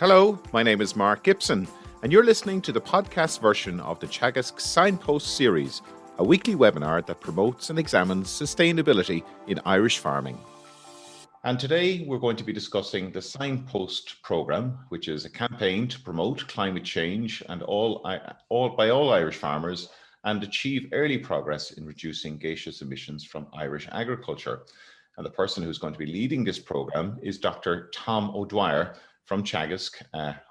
Hello, my name is Mark Gibson, and you're listening to the podcast version of the Teagasc Signpost series, a weekly webinar that promotes and examines sustainability in Irish farming. And today we're going to be discussing the Signpost Programme, which is a campaign to promote climate change and by all Irish farmers and achieve early progress in reducing gaseous emissions from Irish agriculture. And the person who's going to be leading this programme is Dr. Tom O'Dwyer from Teagasc,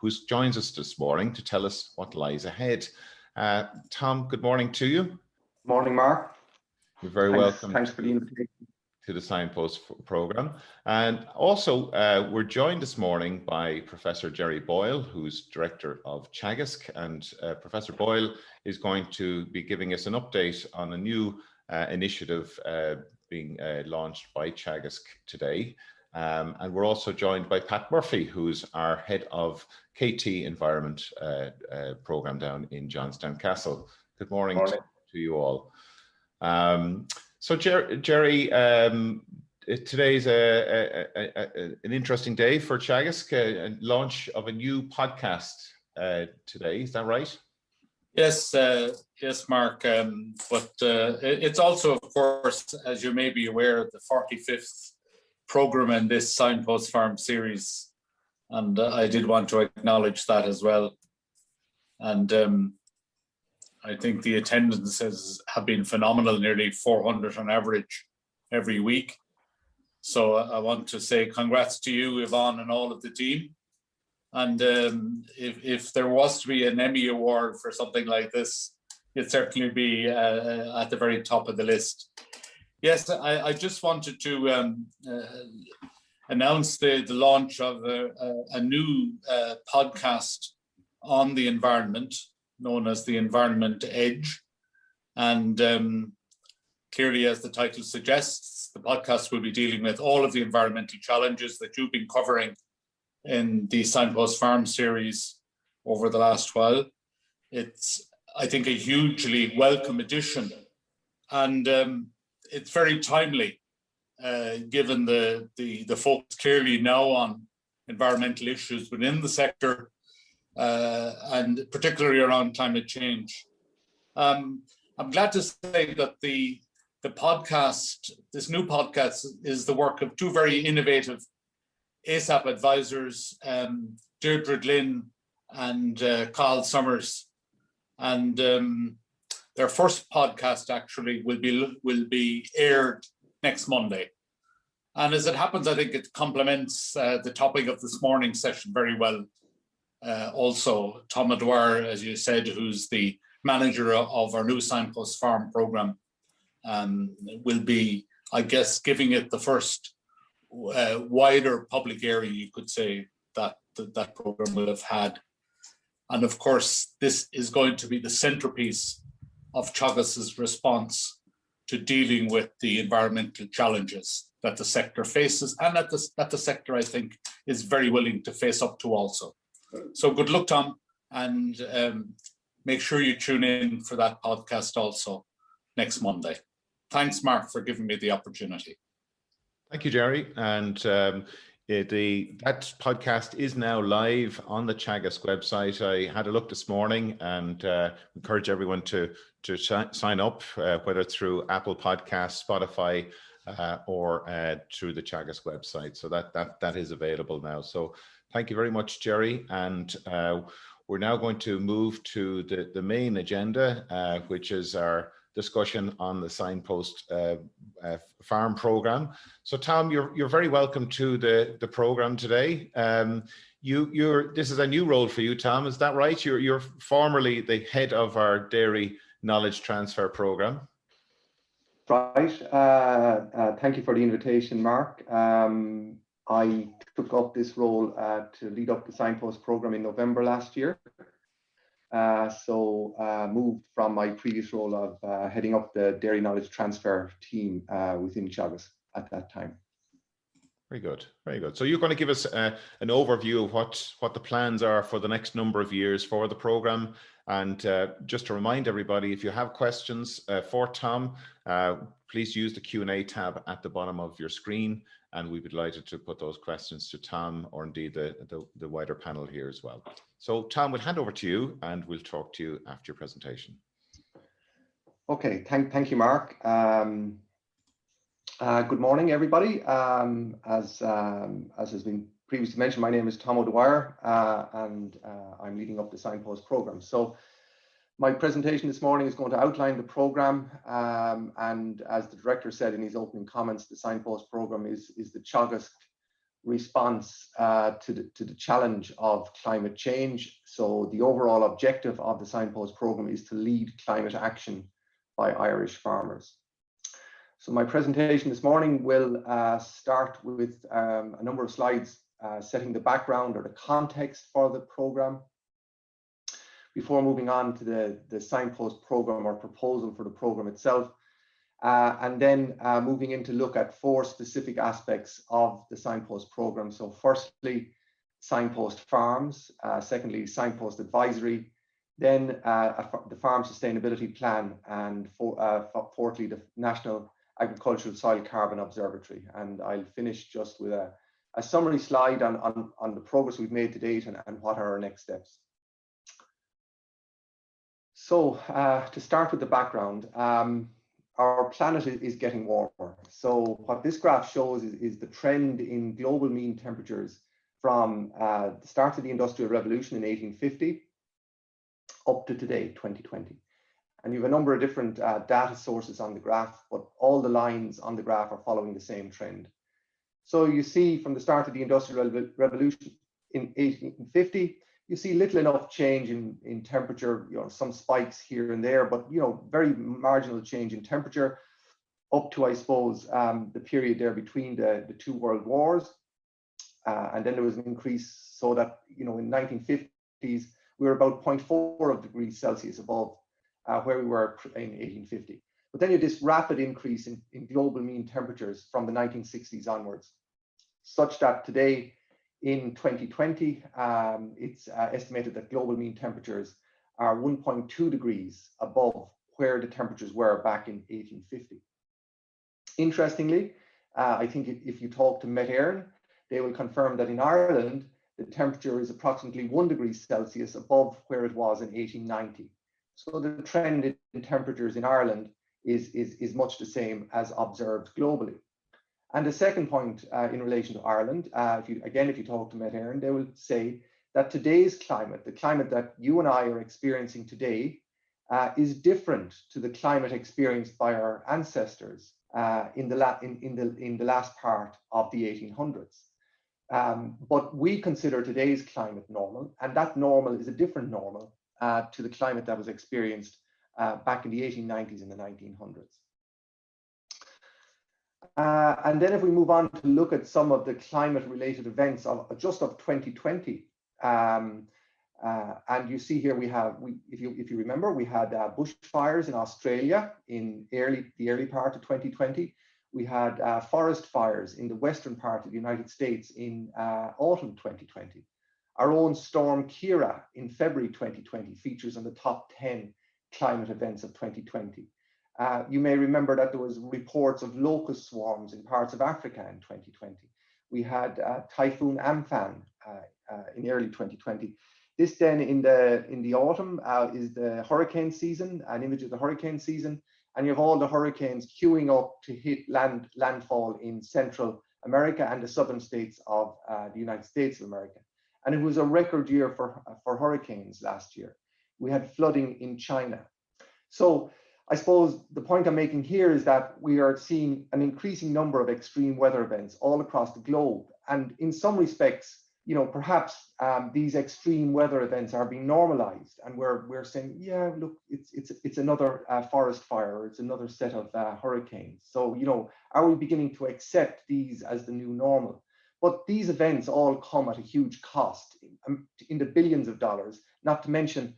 who joins us this morning to tell us what lies ahead. Tom, good morning to you. Morning, Mark. You're very welcome. Thanks for the invitation to the Signpost Programme. And also, we're joined this morning by Professor Gerry Boyle, who's Director of Teagasc. And Professor Boyle is going to be giving us an update on a new initiative being launched by Teagasc today. And we're also joined by Pat Murphy, who's our head of KT Environment Programme down in Johnstown Castle. Good morning. To you all. So Gerry, today's an interesting day for Teagasc, a launch of a new podcast today. Is that right? Yes, yes, Mark. But it's also, of course, as you may be aware, the 45th program in this Signpost Farm series, and I did want to acknowledge that as well. And I think the attendances have been phenomenal, nearly 400 on average every week. So I want to say congrats to you, Yvonne, and all of the team. And if there was to be an Emmy Award for something like this, it'd certainly be at the very top of the list. Yes, I just wanted to announce the launch of a new podcast on the environment, known as the Environment Edge. And clearly, as the title suggests, the podcast will be dealing with all of the environmental challenges that you've been covering in the Signpost Farm series over the last while. It's, I think, a hugely welcome addition. And it's very timely, given the focus clearly now on environmental issues within the sector, and particularly around climate change. I'm glad to say that the podcast, this new podcast, is the work of two very innovative ASAP advisors, Deirdre Glynn and Carl Summers. And their first podcast actually will be aired next Monday. And as it happens, I think it complements the topic of this morning's session very well. Also, Tom O'Dwyer, as you said, who's the manager of our new Signpost Farm programme, will be, I guess, giving it the first wider public area, you could say, that programme will have had. And of course, this is going to be the centrepiece of Teagasc's response to dealing with the environmental challenges that the sector faces, and that the sector, I think, is very willing to face up to also. So good luck, Tom, and make sure you tune in for that podcast also next Monday. Thanks, Mark, for giving me the opportunity. Thank you, Gerry. And that podcast is now live on the Teagasc website. I had a look this morning and encourage everyone to sign up, whether through Apple Podcasts, Spotify, or through the Teagasc website. So that is available now. So thank you very much, Gerry. And we're now going to move to the main agenda, which is our discussion on the Signpost Farm Programme. So Tom, you're very welcome to the programme today. This is a new role for you, Tom, is that right? You're formerly the head of our Dairy Knowledge Transfer Programme. Right. Thank you for the invitation, Mark. I took up this role to lead up the Signpost Programme in November last year. So moved from my previous role of heading up the Dairy Knowledge Transfer team within Teagasc at that time. Very good, very good. So you're going to give us an overview of what the plans are for the next number of years for the programme, And just to remind everybody, if you have questions for Tom, please use the Q&A tab at the bottom of your screen, and we'd be delighted to put those questions to Tom, or indeed the wider panel here as well. So Tom, we'll hand over to you and we'll talk to you after your presentation. Okay, thank you, Mark. Good morning, everybody. As has been previously mentioned, my name is Tom O'Dwyer, and I'm leading up the Signpost Programme. So my presentation this morning is going to outline the programme, and as the director said in his opening comments, the Signpost Programme is the Teagasc response to the challenge of climate change. So the overall objective of the Signpost Programme is to lead climate action by Irish farmers. So my presentation this morning will start with a number of slides setting the background or the context for the programme, before moving on to the Signpost Programme or proposal for the programme itself, and then moving in to look at 4 specific aspects of the Signpost Programme. So firstly, Signpost Farms, secondly, Signpost Advisory, then the Farm Sustainability Plan, and fourthly, the National Agricultural Soil Carbon Observatory. And I'll finish just with a summary slide on the progress we've made to date and what are our next steps. So to start with the background, our planet is getting warmer. So what this graph shows is the trend in global mean temperatures from the start of the Industrial Revolution in 1850 up to today, 2020. And you have a number of different data sources on the graph, but all the lines on the graph are following the same trend. So you see from the start of the Industrial Revolution in 1850, you see little enough change in temperature, some spikes here and there, but very marginal change in temperature up to, I suppose, the period there between the 2 world wars. And then there was an increase so that, in 1950s, we were about 0.4 degrees Celsius above where we were in 1850. But then you had this rapid increase in global mean temperatures from the 1960s onwards, such that today in 2020, it's estimated that global mean temperatures are 1.2 degrees above where the temperatures were back in 1850. Interestingly, I think if you talk to Met Éireann, they will confirm that in Ireland, the temperature is approximately 1 degree Celsius above where it was in 1890. So the trend in temperatures in Ireland is much the same as observed globally. And the second point in relation to Ireland, if you talk to Met Éireann, they will say that today's climate, the climate that you and I are experiencing today, is different to the climate experienced by our ancestors in the last part of the 1800s. But we consider today's climate normal, and that normal is a different normal to the climate that was experienced back in the 1890s and the 1900s. And then if we move on to look at some of the climate-related events of 2020, and you see here if you remember, we had bushfires in Australia in the early part of 2020. We had forest fires in the western part of the United States in autumn 2020. Our own storm Kira in February 2020 features on the top 10 climate events of 2020. You may remember that there was reports of locust swarms in parts of Africa in 2020. We had Typhoon Amphan in early 2020. This then in the autumn is the hurricane season, an image of the hurricane season, and you have all the hurricanes queuing up to hit landfall in Central America and the southern states of the United States of America. And it was a record year for hurricanes last year. We had flooding in China. So I suppose the point I'm making here is that we are seeing an increasing number of extreme weather events all across the globe. And in some respects, perhaps these extreme weather events are being normalized, and we're saying, yeah, look, it's another forest fire, or it's another set of hurricanes. So, are we beginning to accept these as the new normal? But these events all come at a huge cost, in the billions of dollars, not to mention,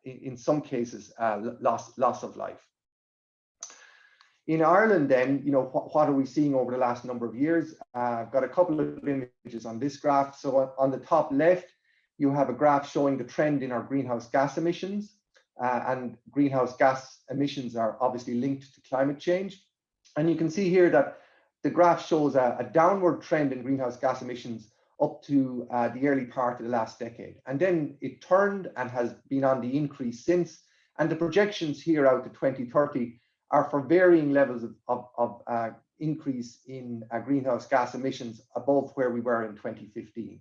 in some cases, loss of life. In Ireland, then, what are we seeing over the last number of years? I've got a couple of images on this graph. So on the top left, you have a graph showing the trend in our greenhouse gas emissions. And greenhouse gas emissions are obviously linked to climate change. And you can see here that the graph shows a downward trend in greenhouse gas emissions up to the early part of the last decade. And then it turned and has been on the increase since. And the projections here out to 2030 are for varying levels of increase in greenhouse gas emissions above where we were in 2015.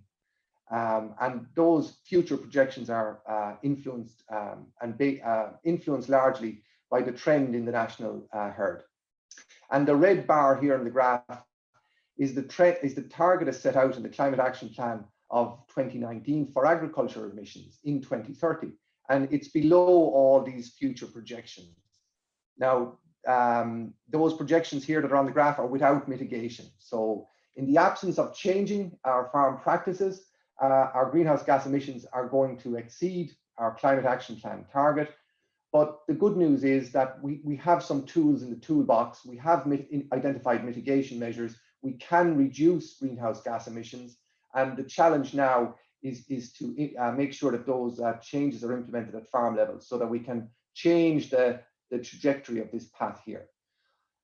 And those future projections are influenced influenced largely by the trend in the national herd. And the red bar here on the graph is the target as set out in the Climate Action Plan of 2019 for agriculture emissions in 2030. And it's below all these future projections. Now, those projections here that are on the graph are without mitigation. So in the absence of changing our farm practices, our greenhouse gas emissions are going to exceed our Climate Action Plan target. But the good news is that we have some tools in the toolbox. We have identified mitigation measures. We can reduce greenhouse gas emissions. And the challenge now is to make sure that those changes are implemented at farm level so that we can change the trajectory of this path here.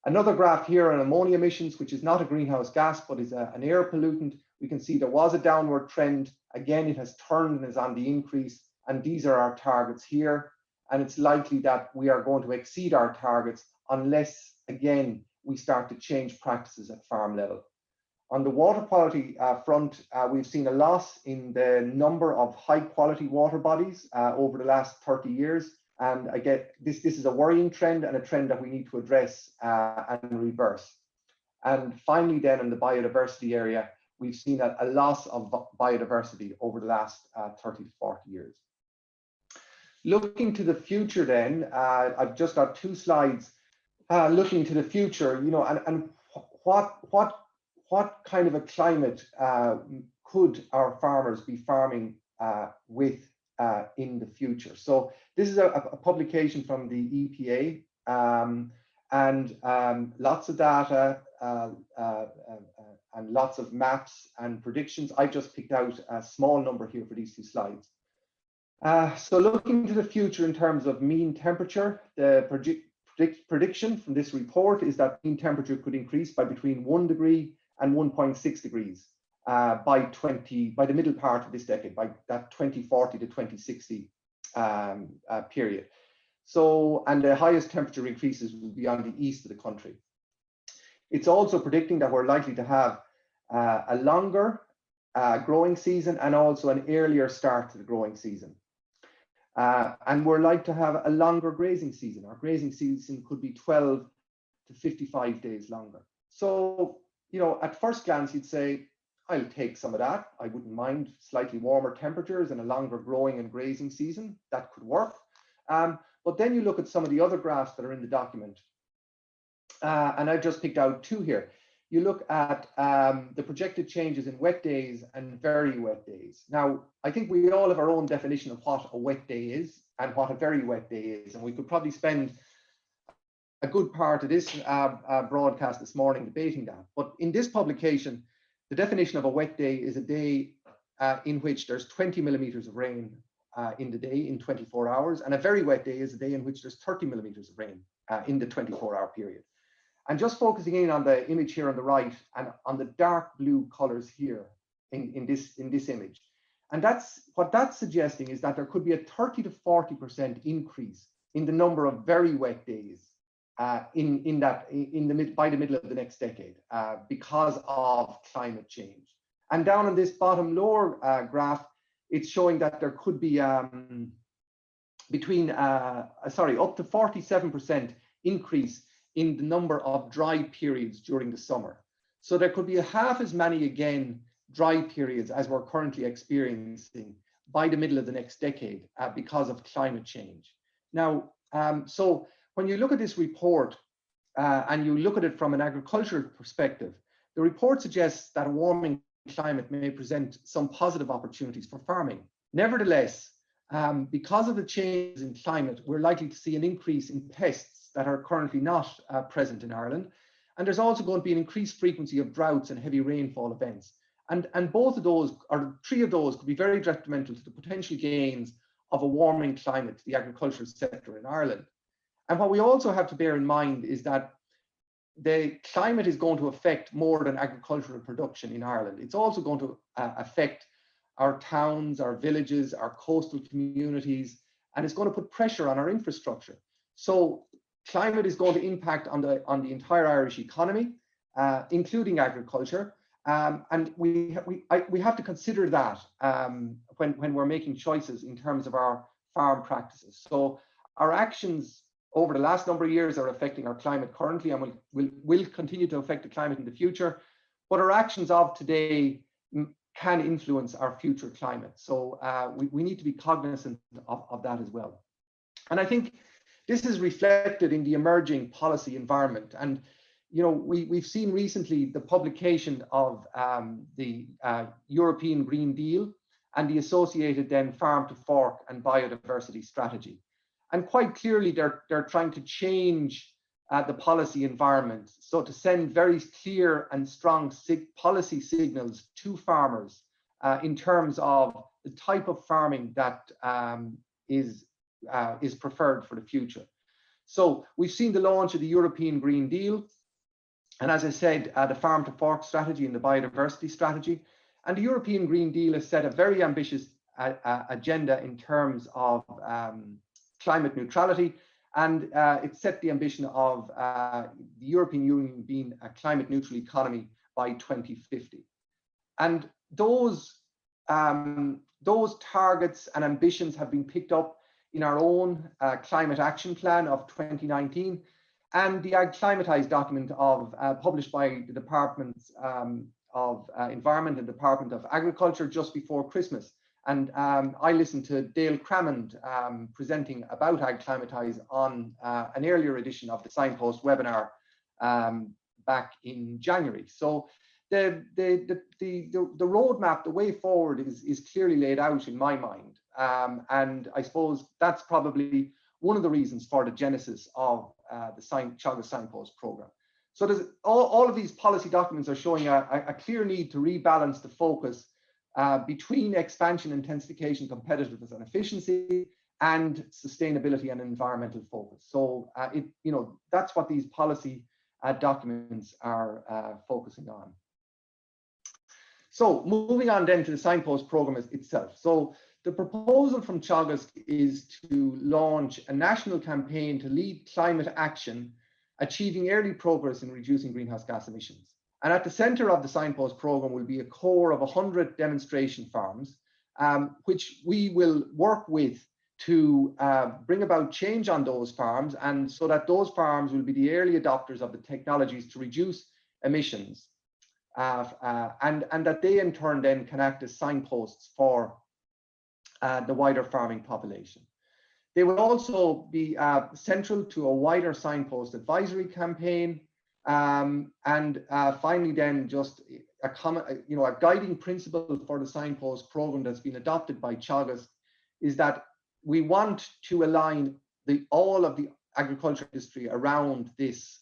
Another graph here on ammonia emissions, which is not a greenhouse gas, but is an air pollutant. We can see there was a downward trend. Again, it has turned and is on the increase. And these are our targets here. And it's likely that we are going to exceed our targets unless, again, we start to change practices at farm level. On the water quality front, we've seen a loss in the number of high quality water bodies over the last 30 years. And again, this is a worrying trend and a trend that we need to address and reverse. And finally, then in the biodiversity area, we've seen a loss of biodiversity over the last 30 to 40 years. Looking to the future then, I've just got two slides looking to the future, you know, and what kind of a climate could our farmers be farming with in the future? So this is a publication from the EPA and lots of data and lots of maps and predictions. I just picked out a small number here for these two slides. So looking to the future in terms of mean temperature, the prediction from this report is that mean temperature could increase by between 1 degree and 1.6 degrees by the middle part of this decade, by that 2040 to 2060 period. So, and the highest temperature increases will be on the east of the country. It's also predicting that we're likely to have a longer growing season and also an earlier start to the growing season. And we're like to have a longer grazing season. Our grazing season could be 12 to 55 days longer. So, you know, at first glance, you'd say, I'll take some of that. I wouldn't mind slightly warmer temperatures and a longer growing and grazing season. That could work. But then you look at some of the other graphs that are in the document. And I've just picked out two here. You look at the projected changes in wet days and very wet days. Now, I think we all have our own definition of what a wet day is and what a very wet day is. And we could probably spend a good part of this broadcast this morning debating that. But in this publication, the definition of a wet day is a day in which there's 20 millimeters of rain in the day in 24 hours. And a very wet day is a day in which there's 30 millimeters of rain in the 24-hour period. And just focusing in on the image here on the right and on the dark blue colors here in this image. And what that's suggesting is that there could be a 30 to 40% increase in the number of very wet days by the middle of the next decade because of climate change. And down on this bottom lower graph, it's showing that there could be up to 47% increase in the number of dry periods during the summer. So there could be half as many, again, dry periods as we're currently experiencing by the middle of the next decade because of climate change. Now, so when you look at this report and you look at it from an agricultural perspective, the report suggests that a warming climate may present some positive opportunities for farming. Nevertheless, because of the changes in climate, we're likely to see an increase in pests that are currently not present in Ireland. And there's also going to be an increased frequency of droughts and heavy rainfall events. And both of those, or three of those, could be very detrimental to the potential gains of a warming climate to the agricultural sector in Ireland. And what we also have to bear in mind is that the climate is going to affect more than agricultural production in Ireland. It's also going to affect our towns, our villages, our coastal communities, and it's going to put pressure on our infrastructure. So climate is going to impact on the entire Irish economy, including agriculture. And we have to consider that when we're making choices in terms of our farm practices. So our actions over the last number of years are affecting our climate currently, and will continue to affect the climate in the future. But our actions of today can influence our future climate. So we need to be cognizant of that as well. And I think this is reflected in the emerging policy environment. And you know, we've seen recently the publication of the European Green Deal and the associated then farm to fork and biodiversity strategy. And quite clearly, they're trying to change the policy environment. So to send very clear and strong policy signals to farmers in terms of the type of farming that is preferred for the future. So we've seen the launch of the European Green Deal. And as I said, the farm to fork strategy and the biodiversity strategy. And the European Green Deal has set a very ambitious agenda in terms of climate neutrality. And it set the ambition of the European Union being a climate neutral economy by 2050. And those targets and ambitions have been picked up in our own climate action plan of 2019. And the Ag-Climatise document published by the Departments of Environment and Department of Agriculture just before Christmas. And I listened to Dale Crammond presenting about Ag-Climatise on an earlier edition of the Signpost webinar back in January. So the roadmap, the way forward is clearly laid out in my mind. And I suppose that's probably one of the reasons for the genesis of the Teagasc Signpost Programme. So there's all of these policy documents are showing a clear need to rebalance the focus between expansion, intensification, competitiveness and efficiency, and sustainability and environmental focus. So that's what these policy documents are focusing on. So moving on then to the Signpost Programme itself. So the proposal from Teagasc is to launch a national campaign to lead climate action, achieving early progress in reducing greenhouse gas emissions. And at the centre of the Signpost Programme will be a core of 100 demonstration farms, which we will work with to bring about change on those farms, and so that those farms will be the early adopters of the technologies to reduce emissions, and that they in turn then can act as signposts for the wider farming population. They will also be central to a wider signpost advisory campaign. And finally, then just a guiding principle for the Signpost Programme that's been adopted by Teagasc is that we want to align all of the agriculture industry around this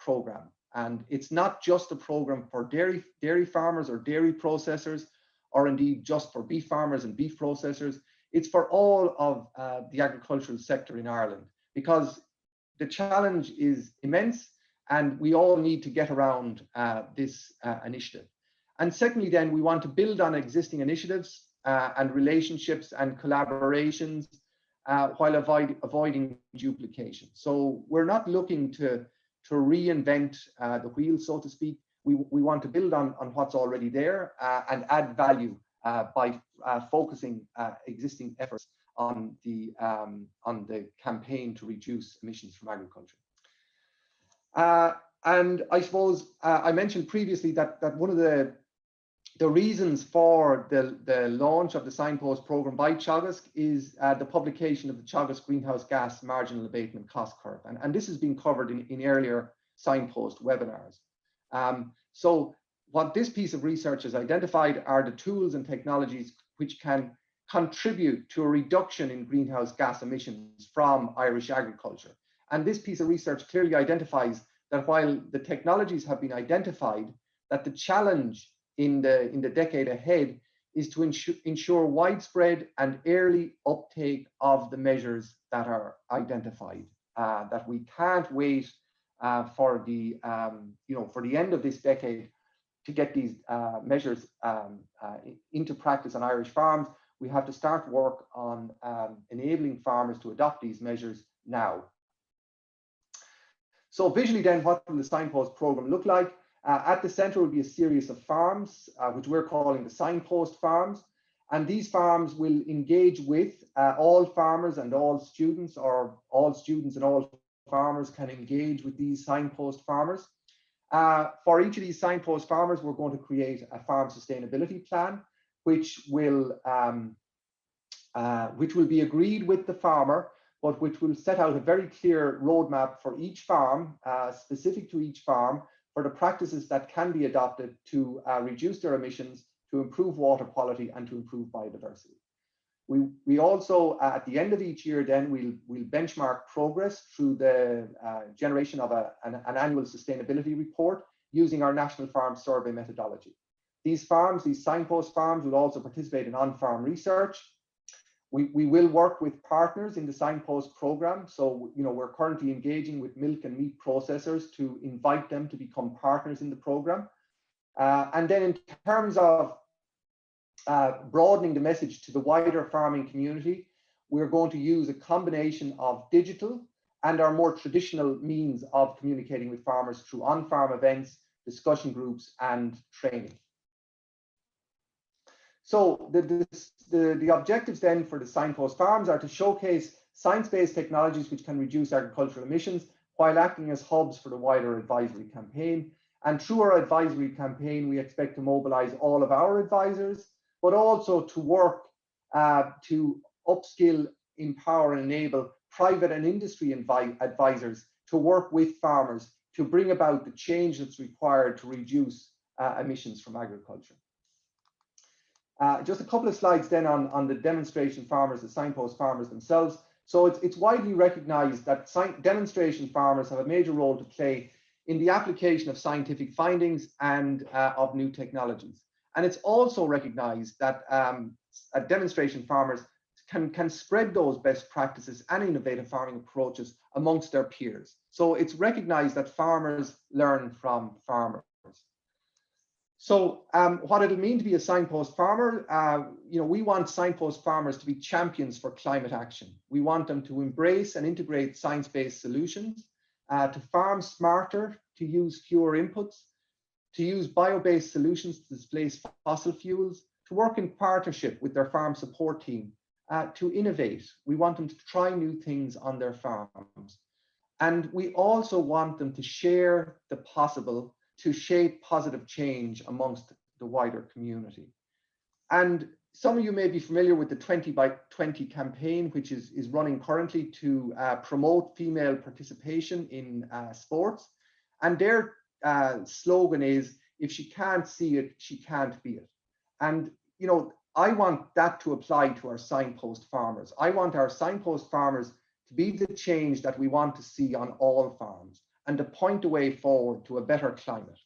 programme. And it's not just a programme for dairy farmers or dairy processors, or indeed just for beef farmers and beef processors. It's for all of the agricultural sector in Ireland, because the challenge is immense and we all need to get around this initiative. And secondly, then we want to build on existing initiatives and relationships and collaborations while avoiding duplication. So we're not looking to reinvent the wheel, so to speak. We want to build on what's already there and add value by focusing existing efforts on the campaign to reduce emissions from agriculture. And I suppose I mentioned previously that one of the reasons for the launch of the Signpost Programme by Teagasc is the publication of the Teagasc Greenhouse Gas Marginal Abatement Cost Curve. And this has been covered in earlier Signpost webinars. So what this piece of research has identified are the tools and technologies which can contribute to a reduction in greenhouse gas emissions from Irish agriculture. And this piece of research clearly identifies that while the technologies have been identified, that the challenge in the decade ahead is to ensure widespread and early uptake of the measures that are identified. That we can't wait for the for the end of this decade to get these measures into practice on Irish farms. We have to start work on enabling farmers to adopt these measures now. So visually then, what will the Signpost programme look like? At the centre will be a series of farms, which we're calling the Signpost farms. And these farms will engage with all farmers and all students, or all students and all farmers can engage with these Signpost farmers. For each of these Signpost farmers, we're going to create a farm sustainability plan, which will be agreed with the farmer, but which will set out a very clear roadmap for each farm, specific to each farm, for the practices that can be adopted to reduce their emissions, to improve water quality, and to improve biodiversity. We also, at the end of each year, then we'll benchmark progress through the generation of an annual sustainability report using our National Farm Survey methodology. These farms, these Signpost farms, will also participate in on-farm research. We will work with partners in the Signpost programme. So, we're currently engaging with milk and meat processors to invite them to become partners in the programme. And then in terms of broadening the message to the wider farming community, we're going to use a combination of digital and our more traditional means of communicating with farmers through on-farm events, discussion groups, and training. So the objectives then for the Signpost farms are to showcase science-based technologies which can reduce agricultural emissions while acting as hubs for the wider advisory campaign. And through our advisory campaign, we expect to mobilize all of our advisors, but also to work to upskill, empower, and enable private and industry advisors to work with farmers to bring about the change that's required to reduce emissions from agriculture. Just a couple of slides then on the demonstration farmers, the Signpost farmers themselves. So it's widely recognized that demonstration farmers have a major role to play in the application of scientific findings and of new technologies. And it's also recognized that demonstration farmers can spread those best practices and innovative farming approaches amongst their peers. So it's recognized that farmers learn from farmers. So what it'll mean to be a Signpost farmer, we want Signpost farmers to be champions for climate action. We want them to embrace and integrate science-based solutions, to farm smarter, to use fewer inputs, to use bio-based solutions to displace fossil fuels, to work in partnership with their farm support team, to innovate. We want them to try new things on their farms. And we also want them to share the possible, to shape positive change amongst the wider community. And some of you may be familiar with the 20 by 20 campaign, which is running currently to promote female participation in sports. And their slogan is, if she can't see it, she can't be it. And, I want that to apply to our Signpost farmers. I want our Signpost farmers to be the change that we want to see on all farms, and to point the way forward to a better climate.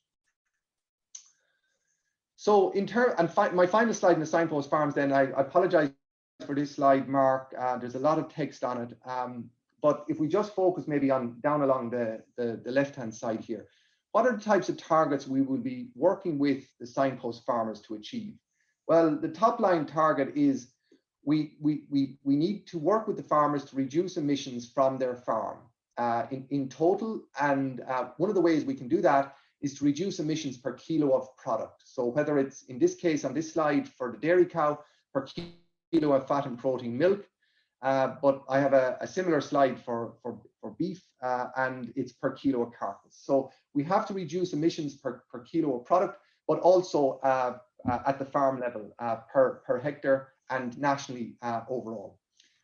So my final slide in the Signpost farms then, I apologize for this slide, Mark. There's a lot of text on it. But if we just focus maybe on down along the left-hand side here, what are the types of targets we will be working with the Signpost farmers to achieve? Well, the top line target is we need to work with the farmers to reduce emissions from their farm. In total, and one of the ways we can do that is to reduce emissions per kilo of product. So whether it's, in this case on this slide, for the dairy cow, per kilo of fat and protein milk, but I have a similar slide for beef, and it's per kilo of carcass. So we have to reduce emissions per kilo of product, but also at the farm level, per hectare, and nationally overall.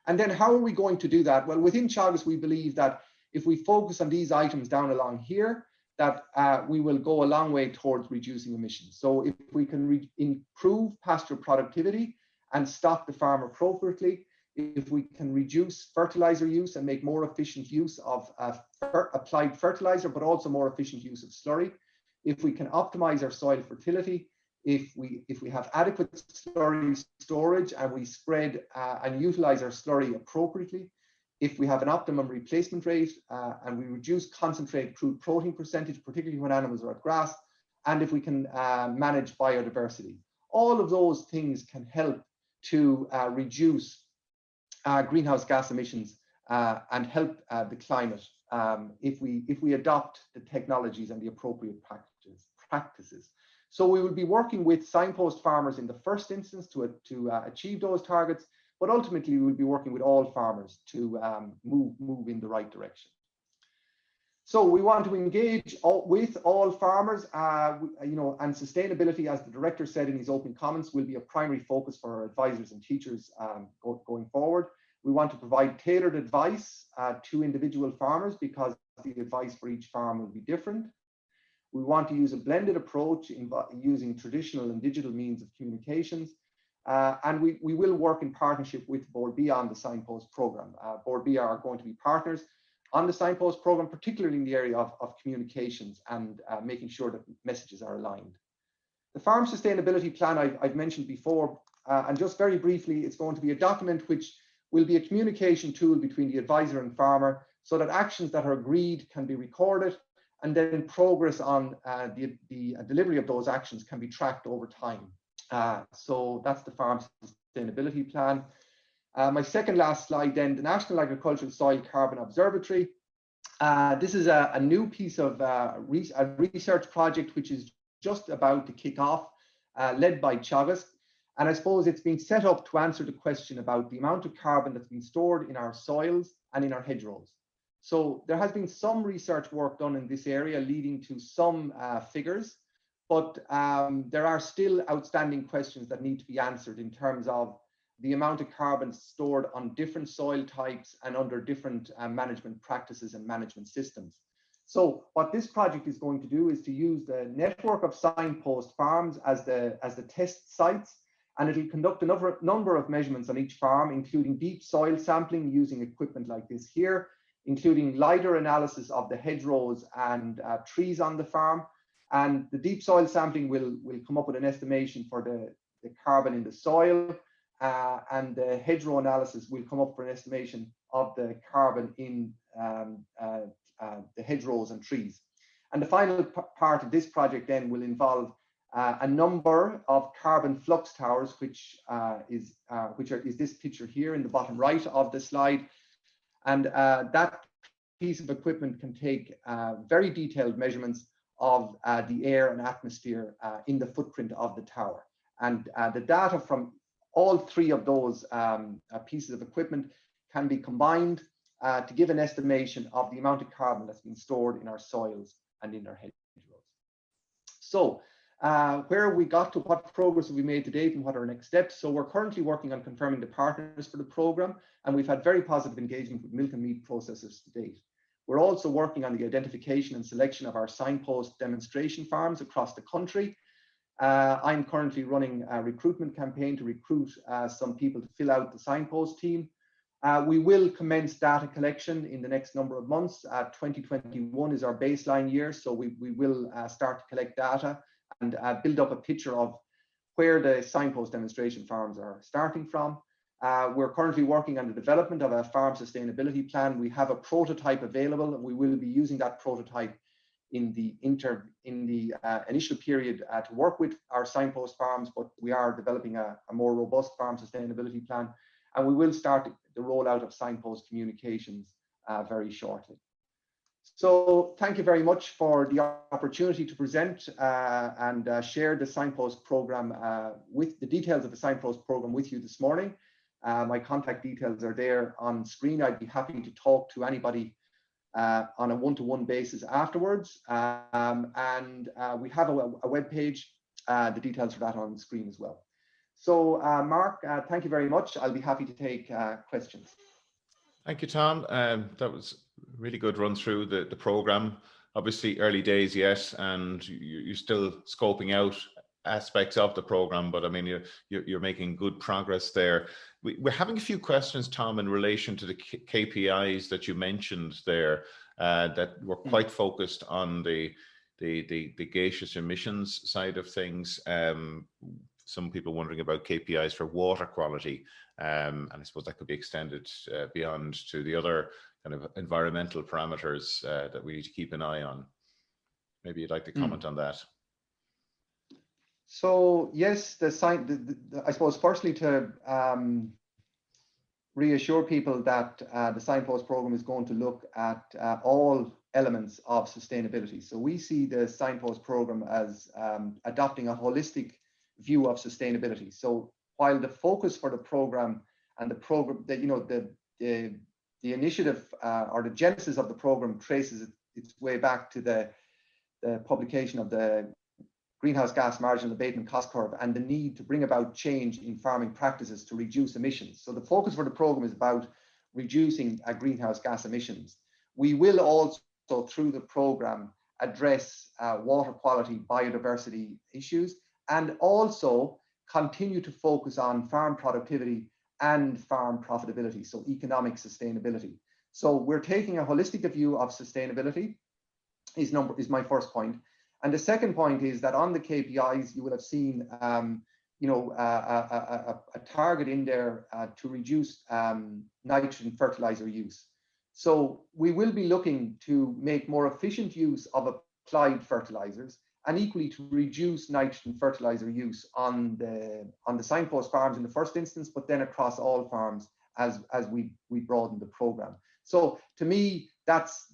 And then how are we going to do that? Well, within Teagasc, we believe that if we focus on these items down along here, that we will go a long way towards reducing emissions. So if we can improve pasture productivity and stock the farm appropriately, if we can reduce fertilizer use and make more efficient use of applied fertilizer, but also more efficient use of slurry, if we can optimize our soil fertility, if we have adequate slurry storage and we spread and utilize our slurry appropriately, if we have an optimum replacement rate and we reduce concentrate crude protein percentage, particularly when animals are at grass, and if we can manage biodiversity. All of those things can help to reduce greenhouse gas emissions and help the climate if we adopt the technologies and the appropriate practices. So we will be working with signpost farmers in the first instance to achieve those targets, but ultimately we will be working with all farmers to move in the right direction. So we want to engage with all farmers, you know, and sustainability, as the director said in his opening comments, will be a primary focus for our advisors and teachers going forward. We want to provide tailored advice to individual farmers because the advice for each farm will be different. We want to use a blended approach in using traditional and digital means of communications. And we will work in partnership with Boyle on the Signpost Programme. Boyle are going to be partners on the Signpost Programme, particularly in the area of communications and making sure that messages are aligned. The Farm Sustainability Plan I've mentioned before, and just very briefly, it's going to be a document which will be a communication tool between the advisor and farmer so that actions that are agreed can be recorded, and then progress on the delivery of those actions can be tracked over time. So that's the Farm Sustainability Plan. My second last slide then, the National Agricultural Soil Carbon Observatory. This is a new piece of a research project which is just about to kick off, led by Teagasc. And I suppose it's been set up to answer the question about the amount of carbon that's been stored in our soils and in our hedgerows. So there has been some research work done in this area leading to some figures, but there are still outstanding questions that need to be answered in terms of the amount of carbon stored on different soil types and under different management practices and management systems. So what this project is going to do is to use the network of signpost farms as the test sites, and it'll conduct a number of measurements on each farm, including deep soil sampling using equipment like this here, including LiDAR analysis of the hedgerows and trees on the farm. And the deep soil sampling will come up with an estimation for the carbon in the soil, and the hedgerow analysis will come up for an estimation of the carbon in the hedgerows and trees. And the final part of this project then will involve a number of carbon flux towers, which is this picture here in the bottom right of the slide. And that piece of equipment can take very detailed measurements of the air and atmosphere in the footprint of the tower. And the data from all three of those pieces of equipment can be combined to give an estimation of the amount of carbon that's been stored in our soils and in our hedgerows. So where we got to, what progress have we made to date, and what are our next steps? So we're currently working on confirming the partners for the programme, and we've had very positive engagement with milk and meat processors to date. We're also working on the identification and selection of our signpost demonstration farms across the country. I'm currently running a recruitment campaign to recruit some people to fill out the signpost team. We will commence data collection in the next number of months. 2021 is our baseline year, so we will start to collect data and build up a picture of where the signpost demonstration farms are starting from. We're currently working on the development of a farm sustainability plan. We have a prototype available, and we will be using that prototype in the initial period to work with our signpost farms, but we are developing a more robust farm sustainability plan, and we will start the rollout of signpost communications very shortly. So thank you very much for the opportunity to present and share the Signpost Programme with the details of the Signpost Programme with you this morning. My contact details are there on screen. I'd be happy to talk to anybody on a one-to-one basis afterwards. And we have a web page, the details for that on screen as well. So Mark, thank you very much. I'll be happy to take questions. Thank you, Tom. That was a really good run through the programme. Obviously early days yet, and you're still scoping out aspects of the programme, but I mean, you're making good progress there. We're having a few questions, Tom, in relation to the KPIs that you mentioned there, that were quite focused on the the gaseous emissions side of things. Some people wondering about KPIs for water quality, and I suppose that could be extended beyond to the other kind of environmental parameters that we need to keep an eye on. Maybe you'd like to comment on that. So yes, I suppose firstly to reassure people that the Signpost Programme is going to look at all elements of sustainability. So we see the Signpost Programme as adopting a holistic view of sustainability. So while the focus for the programme and the program that the initiative or the genesis of the programme traces its way back to the publication of the greenhouse gas marginal abatement cost curve and the need to bring about change in farming practices to reduce emissions. So the focus for the programme is about reducing greenhouse gas emissions. We will also, through the programme, address water quality, biodiversity issues, and also continue to focus on farm productivity and farm profitability, so economic sustainability. So we're taking a holistic view of sustainability, is my first point. And the second point is that on the KPIs, you will have seen a target in there to reduce nitrogen fertilizer use. So we will be looking to make more efficient use of applied fertilizers and equally to reduce nitrogen fertilizer use on the Signpost farms in the first instance, but then across all farms as we broaden the program. So to me, that's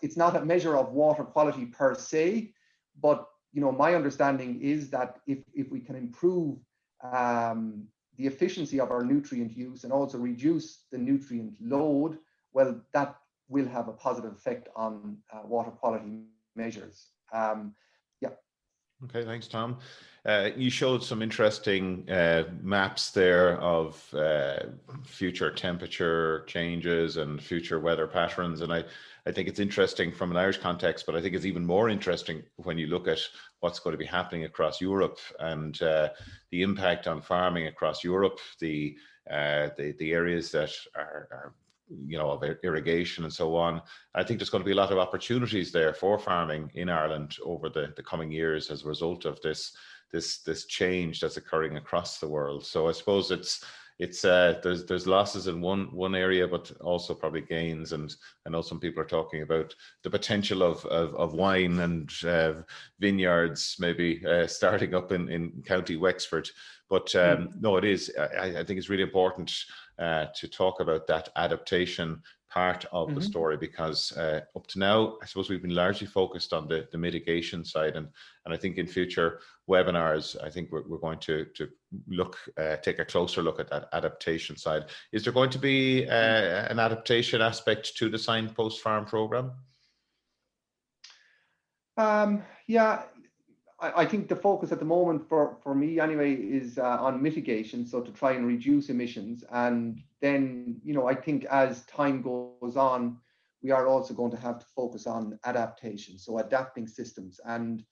it's not a measure of water quality per se, but my understanding is that if we can improve the efficiency of our nutrient use and also reduce the nutrient load, well, that will have a positive effect on water quality measures. Okay, thanks, Tom. You showed some interesting maps there of future temperature changes and future weather patterns. And I think it's interesting from an Irish context, but I think it's even more interesting when you look at what's going to be happening across Europe and the impact on farming across Europe, the areas that are of irrigation and so on. I think there's going to be a lot of opportunities there for farming in Ireland over the coming years as a result of this change that's occurring across the world. So I suppose there's losses in one area, but also probably gains. And I know some people are talking about the potential of wine and vineyards maybe starting up in County Wexford. But no, it is. I think it's really important to talk about that adaptation part of the story, because up to now, I suppose we've been largely focused on the mitigation side, and I think in future webinars, I think we're going to take a closer look at that adaptation side. Is there going to be an adaptation aspect to the Signpost Farm Programme? Yeah. I think the focus at the moment for me anyway is on mitigation, so to try and reduce emissions. And then, I think as time goes on, we are also going to have to focus on adaptation, so adapting systems. And,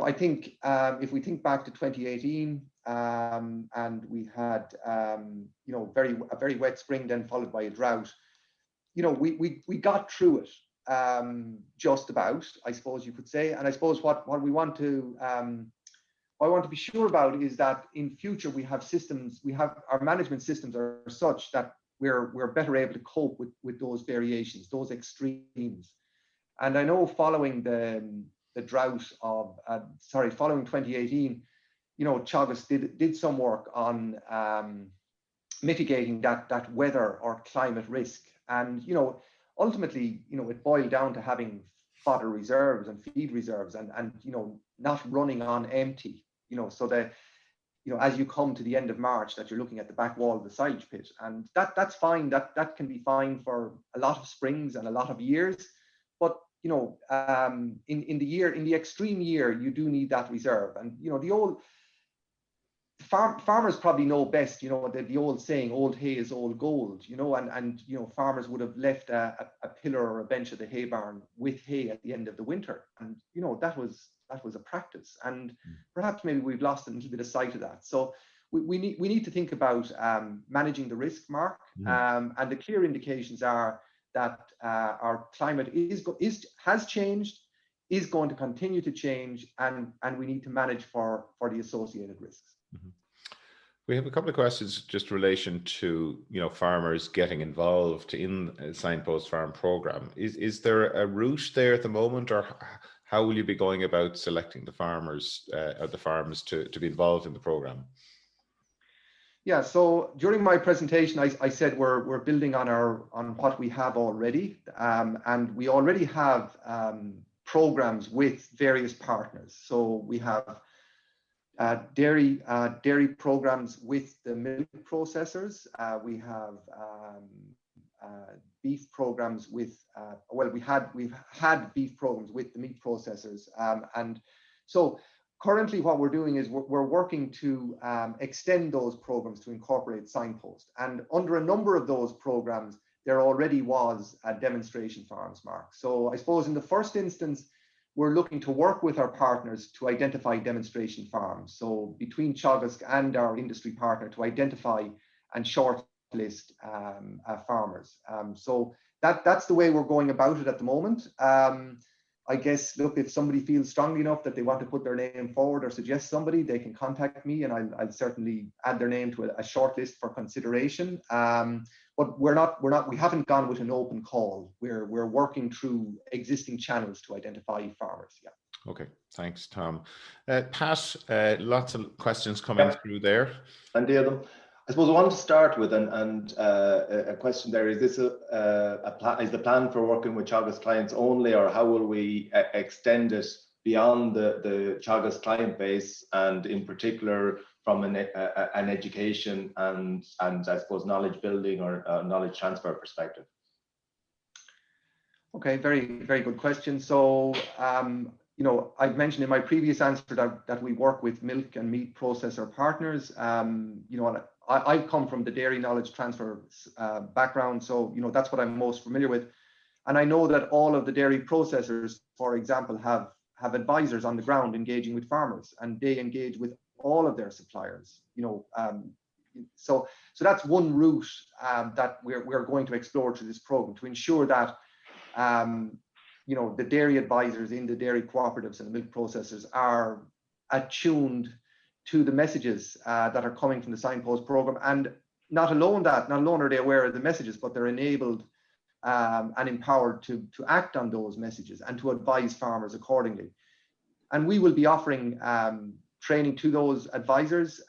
I think if we think back to 2018 and we had, a very wet spring then followed by a drought, we got through it. Just about, I suppose you could say. And I suppose what we want to be sure about is that in future we have our management systems are such that we're better able to cope with those variations, those extremes. And I know following the drought of following 2018, Teagasc did some work on mitigating that weather or climate risk. And ultimately, it boiled down to having fodder reserves and feed reserves and not running on empty, so that, as you come to the end of March, that you're looking at the back wall of the silage pit. And that's fine. That can be fine for a lot of springs and a lot of years. But, in the extreme year, you do need that reserve. And, the old farmers probably know best, the old saying, old hay is old gold, and farmers would have left a pillar or a bench at the hay barn with hay at the end of the winter. And, that was a practice. And perhaps maybe we've lost a little bit of sight of that. So we need to think about managing the risk, Mark. And the clear indications are that our climate has changed. is going to continue to change, and we need to manage for the associated risks. Mm-hmm. We have a couple of questions just in relation to, farmers getting involved in a Signpost Farm program. Is there a route there at the moment, or how will you be going about selecting the farmers or the farms to be involved in the program? Yeah, so during my presentation, I said we're building on what we have already, and we already have programs with various partners. So we have dairy programs with the milk processors. We have beef programs with we've had beef programs with the meat processors, and so currently what we're doing is we're working to extend those programs to incorporate Signpost. And under a number of those programs, there already was a demonstration farms, Mark. So I suppose in the first instance, we're looking to work with our partners to identify demonstration farms. So between Teagasc and our industry partner to identify and shortlist farmers. So that's the way we're going about it at the moment. I guess, look, if somebody feels strongly enough that they want to put their name forward or suggest somebody, they can contact me, and I'll certainly add their name to a short list for consideration. But we haven't gone with an open call. We're working through existing channels to identify farmers. Yeah. Okay, thanks, Tom. Pat, lots of questions coming through there. And the other, I suppose I wanted to start with a question there. Is this is the plan for working with Teagasc clients only, or how will we extend it beyond the Teagasc client base, and in particular from an education and I suppose knowledge building or knowledge transfer perspective? Okay, very, very good question. So I've mentioned in my previous answer that we work with milk and meat processor partners. I come from the dairy knowledge transfer background, so that's what I'm most familiar with. And I know that all of the dairy processors, for example, have advisors on the ground engaging with farmers, and they engage with all of their suppliers. So that's one route that we're going to explore through this program to ensure that the dairy advisors in the dairy cooperatives and the milk processors are attuned to the messages that are coming from the Signpost program. And not alone are they aware of the messages, but they're enabled and empowered to act on those messages and to advise farmers accordingly. And we will be offering training to those advisors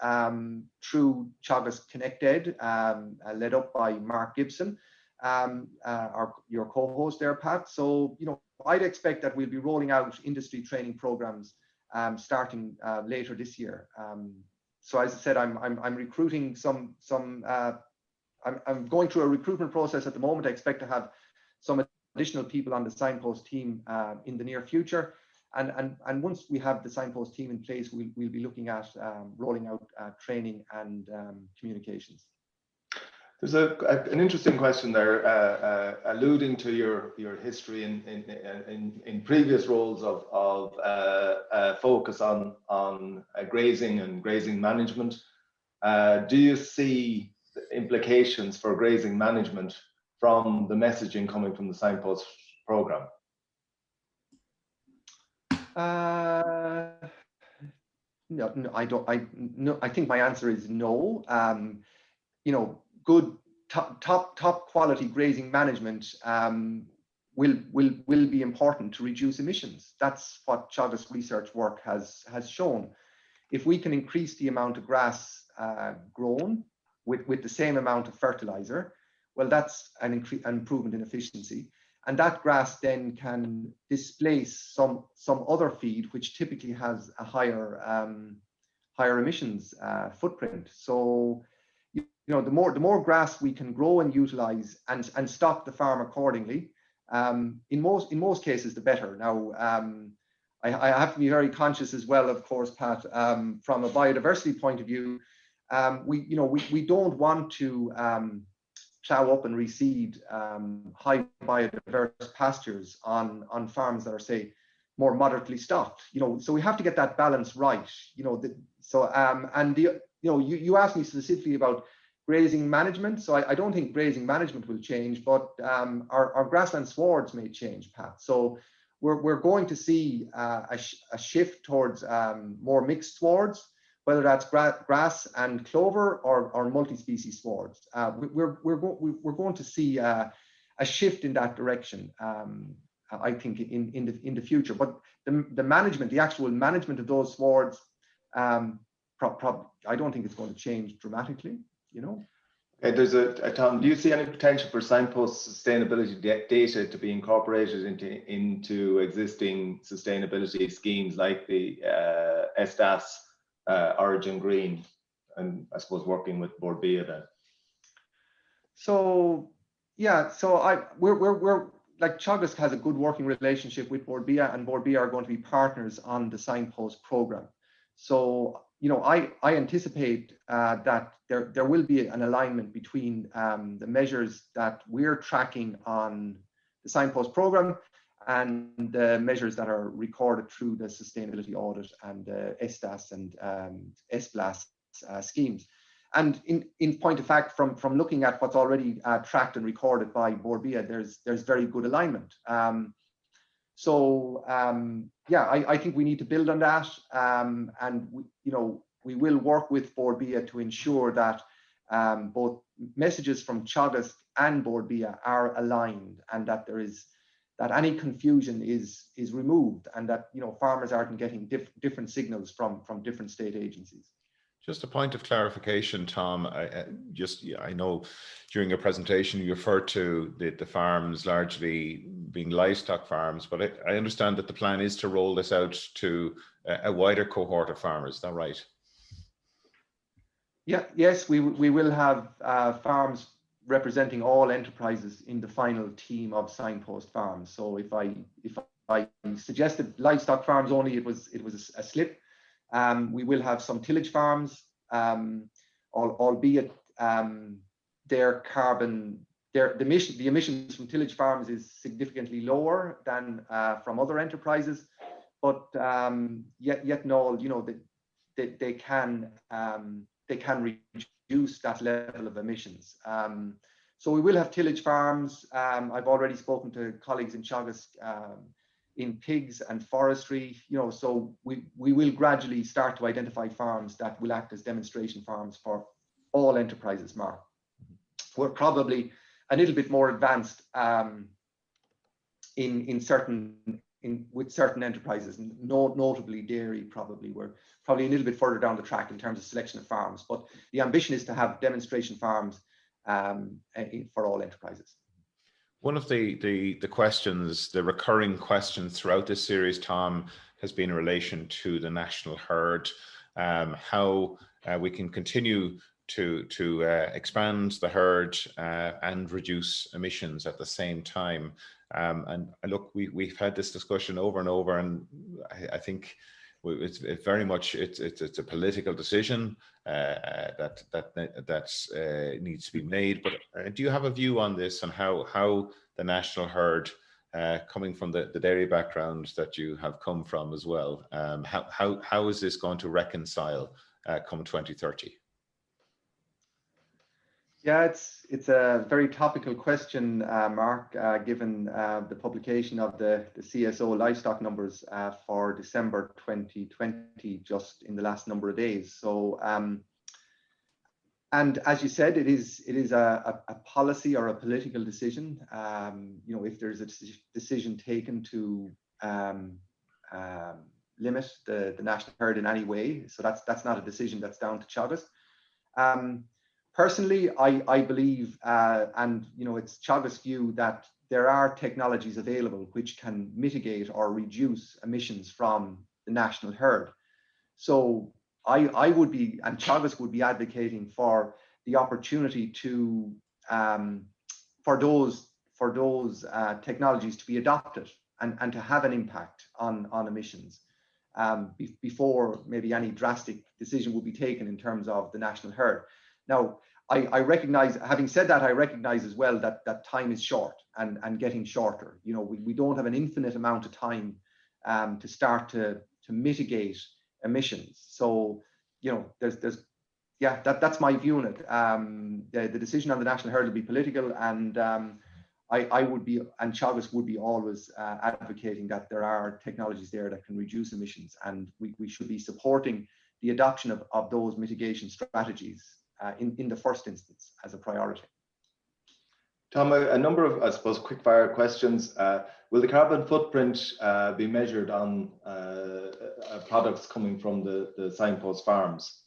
through Teagasc Connect Ed, led up by Mark Gibson, your co-host there, Pat. So, I'd expect that we'll be rolling out industry training programs starting later this year. So as I said, I'm recruiting I'm going through a recruitment process at the moment. I expect to have some additional people on the Signpost team in the near future. And once we have the Signpost team in place, we'll be looking at rolling out training and communications. There's an interesting question there, alluding to your history in previous roles of focus on grazing and grazing management. Do you see implications for grazing management from the messaging coming from the Signpost program? No, I don't. I think my answer is no. Good top quality grazing management will be important to reduce emissions. That's what Teagasc research work has shown. If we can increase the amount of grass grown with the same amount of fertilizer, well, that's an improvement in efficiency. And that grass then can displace some other feed, which typically has a higher emissions footprint. So, the more grass we can grow and utilize and stock the farm accordingly, in most cases, the better. Now, I have to be very conscious as well, of course, Pat, from a biodiversity point of view. We don't want to plow up and reseed high biodiverse pastures on farms that are, say, more moderately stocked. So we have to get that balance right. You asked me specifically about grazing management. So I don't think grazing management will change, but our grassland swards may change, Pat. So we're going to see a shift towards more mixed swards, whether that's grass and clover or multi-species swards. We're going to see a shift in that direction, I think, in the future. But the management, the actual management of those swards, I don't think it's going to change dramatically, you know. Tom, do you see any potential for Signpost sustainability data to be incorporated into existing sustainability schemes like the Teagasc, Origin Green, and I suppose working with Bord Bia then? So yeah, so we're like Teagasc has a good working relationship with Bord Bia, and Bord Bia are going to be partners on the Signpost programme. So you know, I anticipate that there will be an alignment between the measures that we're tracking on the Signpost programme and the measures that are recorded through the sustainability audit and Teagasc and SBLAS schemes. And in point of fact, from looking at what's already tracked and recorded by Bord Bia, there's very good alignment. Yeah, I think we need to build on that, and we will work with Bord Bia to ensure that both messages from Teagasc and Bord Bia are aligned, and that any confusion is removed, and that farmers aren't getting different signals from different state agencies. Just a point of clarification, Tom. I know during your presentation you referred to the farms largely being livestock farms, but I understand that the plan is to roll this out to a wider cohort of farmers. Is that right? Yeah. Yes, we will have farms representing all enterprises in the final team of Signpost farms. So if I suggested livestock farms only, it was a slip. We will have some tillage farms, albeit their carbon, the emissions from tillage farms is significantly lower than from other enterprises, but yet no, they can reduce that level of emissions. So we will have tillage farms. I've already spoken to colleagues in Teagasc in pigs and forestry, so we will gradually start to identify farms that will act as demonstration farms for all enterprises, Mark. We're probably a little bit more advanced with certain enterprises, notably dairy. Probably we're a little bit further down the track in terms of selection of farms, but the ambition is to have demonstration farms for all enterprises. One of the questions, the recurring questions throughout this series, Tom, has been in relation to the national herd, how we can continue to expand the herd and reduce emissions at the same time. And look, we've had this discussion over and over, and I think it's very much it's a political decision that needs to be made. But do you have a view on this and how the national herd, coming from the dairy background that you have come from as well, how is this going to reconcile come 2030? Yeah, it's a very topical question, Mark, given the publication of the CSO livestock numbers for December 2020 just in the last number of days. So, and as you said, it is a policy or a political decision. If there's a decision taken to limit the national herd in any way, so that's not a decision that's down to Teagasc. Personally, I believe, and it's Teagasc's view, that there are technologies available which can mitigate or reduce emissions from the national herd. So I would be, and Teagasc would be, advocating for the opportunity to for those technologies to be adopted and to have an impact on emissions before maybe any drastic decision will be taken in terms of the national herd. Now, I recognize, having said that, I recognize as well that time is short and getting shorter. We don't have an infinite amount of time to start to mitigate emissions. So, that's my view on it. The decision on the national herd will be political, and I would be, and Teagasc would be always advocating that there are technologies there that can reduce emissions, and we should be supporting the adoption of those mitigation strategies in the first instance as a priority. Tom, a number of, I suppose, quick-fire questions. Will the carbon footprint be measured on products coming from the Signpost farms?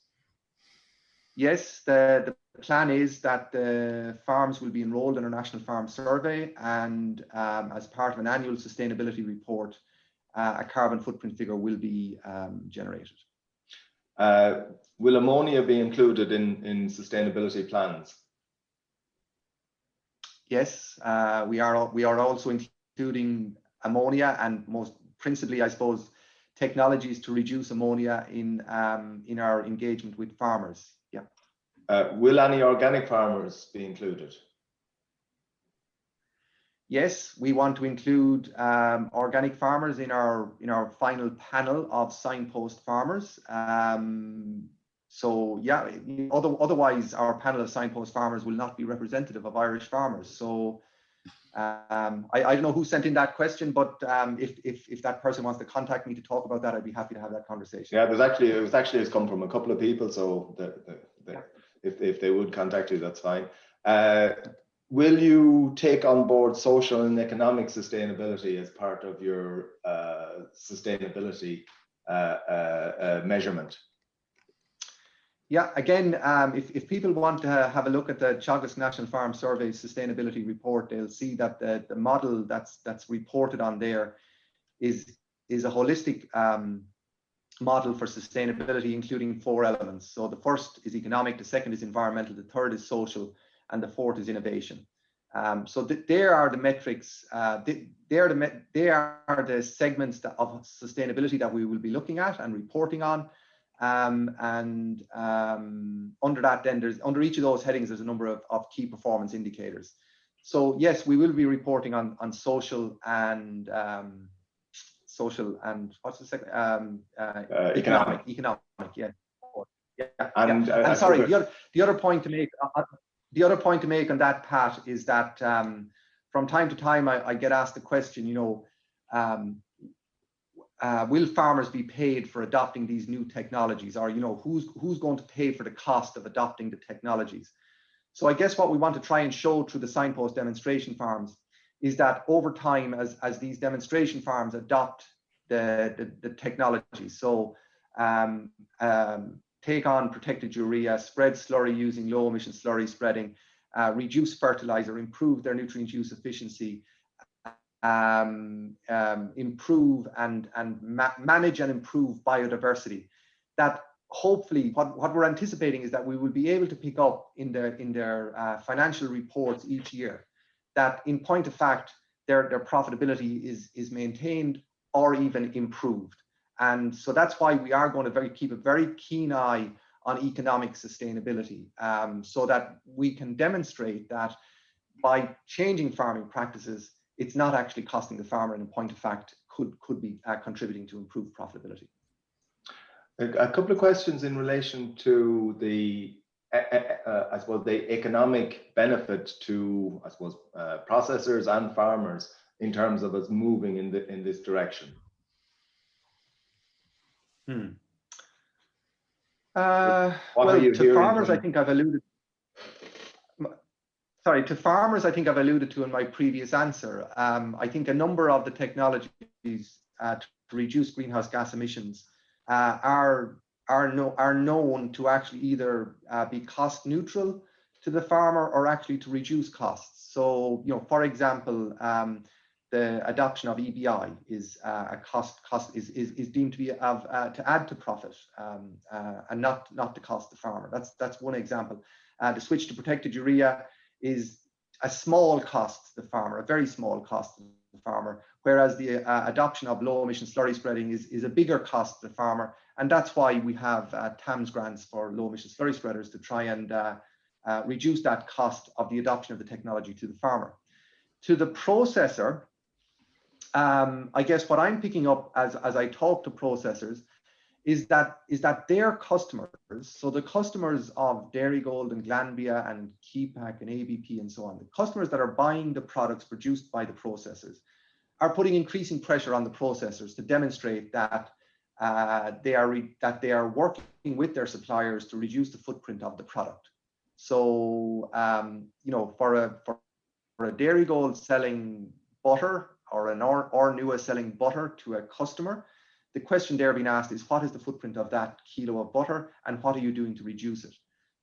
Yes, the plan is that the farms will be enrolled in a national farm survey, and as part of an annual sustainability report, a carbon footprint figure will be generated. Will ammonia be included in sustainability plans? Yes, we are also including ammonia, and most principally, I suppose, technologies to reduce ammonia in our engagement with farmers. Yeah. Will any organic farmers be included? Yes, we want to include organic farmers in our final panel of signpost farmers. So yeah, otherwise our panel of signpost farmers will not be representative of Irish farmers. So I don't know who sent in that question, but if that person wants to contact me to talk about that, I'd be happy to have that conversation. Yeah, it's come from a couple of people, so if they would contact you, that's fine. Will you take on board social and economic sustainability as part of your sustainability measurement? Yeah, again, if people want to have a look at the Teagasc National Farm Survey Sustainability Report, they'll see that the model that's reported on there is a holistic model for sustainability, including 4 elements. So the first is economic, the second is environmental, the third is social, and the fourth is innovation. So there are the metrics, they are the segments of sustainability that we will be looking at and reporting on. Under that, then under each of those headings, there's a number of key performance indicators. So yes, we will be reporting on social and what's the second? Economic, yeah. And sorry, the other point to make. The other point to make on that, Pat, is that from time to time I get asked the question, will farmers be paid for adopting these new technologies, or who's going to pay for the cost of adopting the technologies? So I guess what we want to try and show through the signpost demonstration farms is that over time, as these demonstration farms adopt the technology, so take on protected urea, spread slurry using low emission slurry spreading, reduce fertilizer, improve their nutrient use efficiency, improve and manage and improve biodiversity. That hopefully what we're anticipating is that we will be able to pick up in their financial reports each year that in point of fact their profitability is maintained or even improved. And so that's why we are going to keep a very keen eye on economic sustainability, so that we can demonstrate that by changing farming practices, it's not actually costing the farmer, and in point of fact could be contributing to improved profitability. A couple of questions in relation to the, I suppose, the economic benefit to, I suppose, processors and farmers in terms of us moving in this direction. Well, to farmers, I think I've alluded. Sorry, to farmers, I think I've alluded to in my previous answer. I think a number of the technologies to reduce greenhouse gas emissions are known to actually either be cost neutral to the farmer or actually to reduce costs. So, for example, the adoption of EBI is is deemed to be to add to profit and not to cost the farmer. That's one example. The switch to protected urea is a small cost to the farmer, a very small cost to the farmer, whereas the adoption of low emission slurry spreading is a bigger cost to the farmer, and that's why we have TAMS grants for low emission slurry spreaders to try and reduce that cost of the adoption of the technology to the farmer. To the processor, I guess what I'm picking up as I talk to processors is that their customers, so the customers of Dairygold and Glanbia and Keepack and ABP and so on, the customers that are buying the products produced by the processors are putting increasing pressure on the processors to demonstrate that they are working with their suppliers to reduce the footprint of the product. So you know, for a Dairygold selling butter or an Ornua selling butter to a customer, the question they're being asked is, what is the footprint of that kilo of butter and what are you doing to reduce it?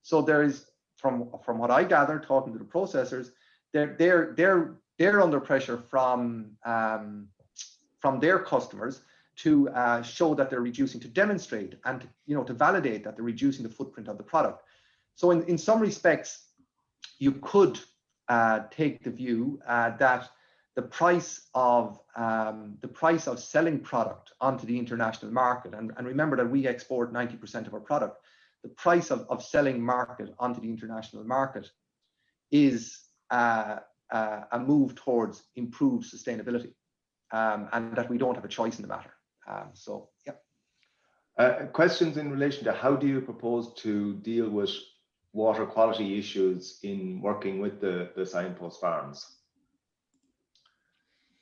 So there is, from what I gather, talking to the processors, they're under pressure from their customers to show that they're reducing, to demonstrate and, you know, to validate that they're reducing the footprint of the product. So in some respects, you could take the view that the price of selling product onto the international market, and remember that we export 90% of our product, the price of selling market onto the international market is a move towards improved sustainability, and that we don't have a choice in the matter. So, yeah. Questions in relation to how do you propose to deal with water quality issues in working with the Signpost farms?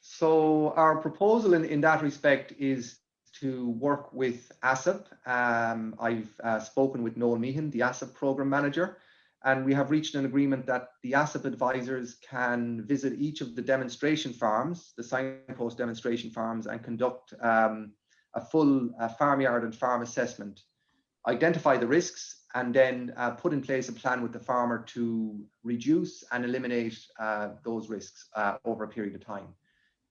So our proposal in that respect is to work with ASSEP. I've spoken with Noel Meehan, the ASSEP program manager, and we have reached an agreement that the ASSEP advisors can visit each of the demonstration farms, the Signpost demonstration farms, and conduct a full farmyard and farm assessment, identify the risks, and then put in place a plan with the farmer to reduce and eliminate those risks over a period of time.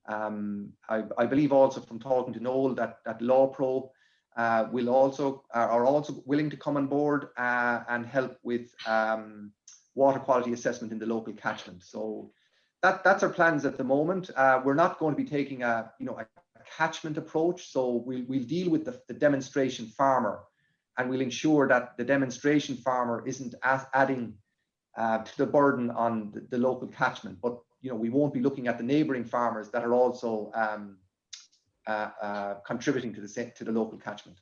I believe also from talking to Noel that LawPro are also willing to come on board and help with water quality assessment in the local catchment. So that's our plans at the moment. We're not going to be taking a catchment approach. So we'll deal with the demonstration farmer, and we'll ensure that the demonstration farmer isn't adding to the burden on the local catchment. But we won't be looking at the neighbouring farmers that are also contributing to the local catchment.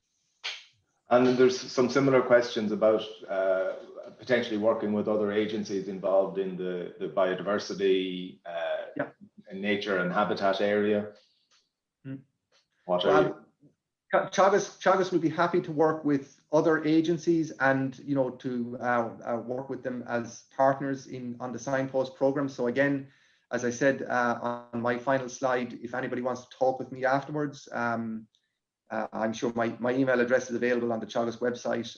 And there's some similar questions about potentially working with other agencies involved in the biodiversity, nature and habitat area. What are you? Teagasc will be happy to work with other agencies and to work with them as partners on the Signpost programme. So again, as I said on my final slide, if anybody wants to talk with me afterwards, I'm sure my email address is available on the Teagasc website.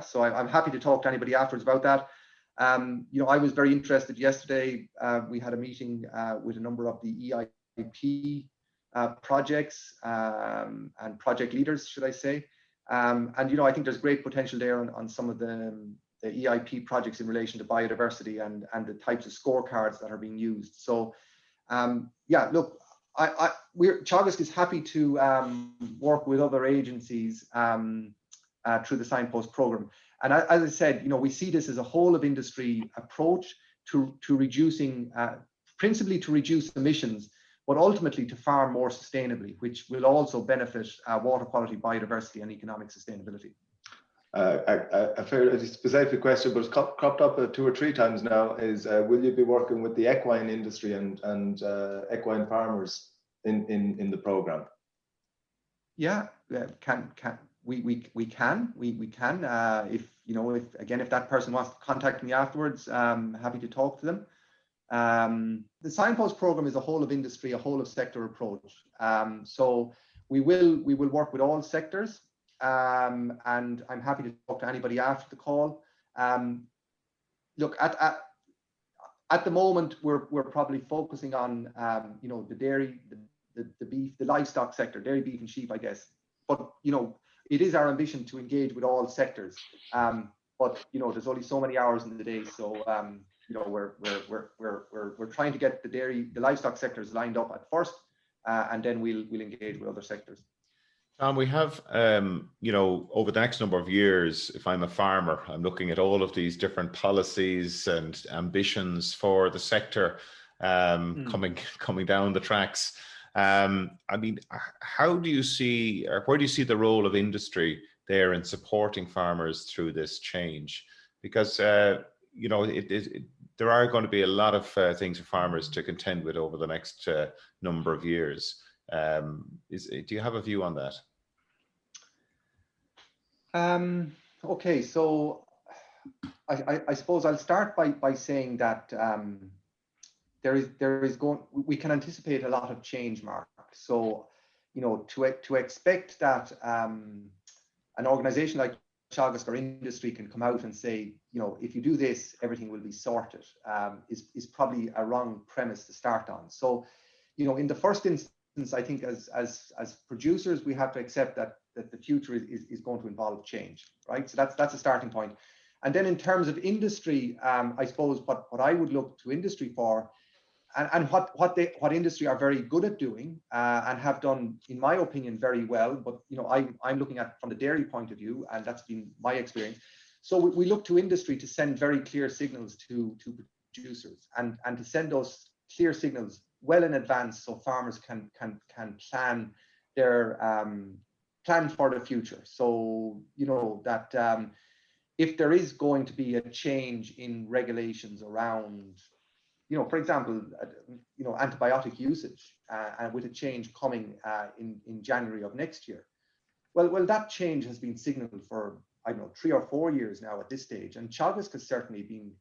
So I'm happy to talk to anybody afterwards about that. I was very interested yesterday. We had a meeting with a number of the EIP projects and project leaders, should I say. I think there's great potential there on some of the EIP projects in relation to biodiversity and the types of scorecards that are being used. So look, Teagasc is happy to work with other agencies through the Signpost programme. And as I said, we see this as a whole of industry approach to reducing, principally to reduce emissions, but ultimately to farm more sustainably, which will also benefit water quality, biodiversity, and economic sustainability. A fairly specific question, but it's cropped up 2 or 3 times now, is will you be working with the equine industry and equine farmers in the programme? Yeah, we can. If that person wants to contact me afterwards, I'm happy to talk to them. The Signpost programme is a whole of industry, a whole of sector approach. So we will work with all sectors, and I'm happy to talk to anybody after the call. Look, at the moment we're probably focusing on the dairy, the beef, the livestock sector, dairy, beef, and sheep, I guess. But it is our ambition to engage with all sectors. But there's only so many hours in the day, so we're trying to get the livestock sectors lined up at first, and then we'll engage with other sectors. Tom, we have over the next number of years, if I'm a farmer, I'm looking at all of these different policies and ambitions for the sector coming down the tracks. I mean, how do you see, or where do you see the role of industry there in supporting farmers through this change? Because you know, there are going to be a lot of things for farmers to contend with over the next number of years. Do you have a view on that? Okay, so I suppose I'll start by saying that we can anticipate a lot of change, Mark. So, you know, to expect that an organization like Teagasc or industry can come out and say, you know, if you do this, everything will be sorted, is probably a wrong premise to start on. So, you know, in the first instance, I think as producers, we have to accept that the future is going to involve change, right? So that's a starting point. And then in terms of industry, I suppose what I would look to industry for, and what industry are very good at doing and have done, in my opinion, very well. But you know, I'm looking at from the dairy point of view, and that's been my experience. So we look to industry to send very clear signals to producers, and to send those clear signals well in advance, so farmers can plan their plan for the future. So you know that if there is going to be a change in regulations around, you know, for example, you know, antibiotic usage, and with a change coming in January of next year, well, that change has been signaled for, I don't know, 3 or 4 years now at this stage, and Teagasc has certainly been,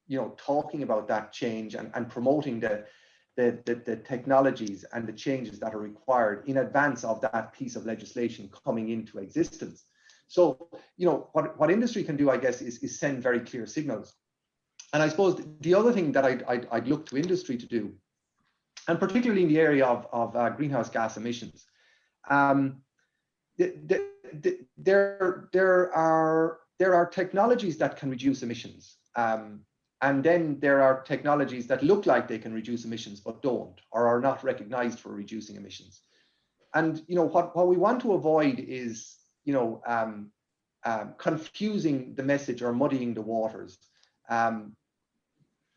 you know, talking about that change and promoting the technologies and the changes that are required in advance of that piece of legislation coming into existence. So, you know, what industry can do, I guess, is send very clear signals. And I suppose the other thing that I'd look to industry to do, and particularly in the area of greenhouse gas emissions, there are technologies that can reduce emissions, and then there are technologies that look like they can reduce emissions but don't, or are not recognized for reducing emissions. And you know what we want to avoid is, you know, confusing the message or muddying the waters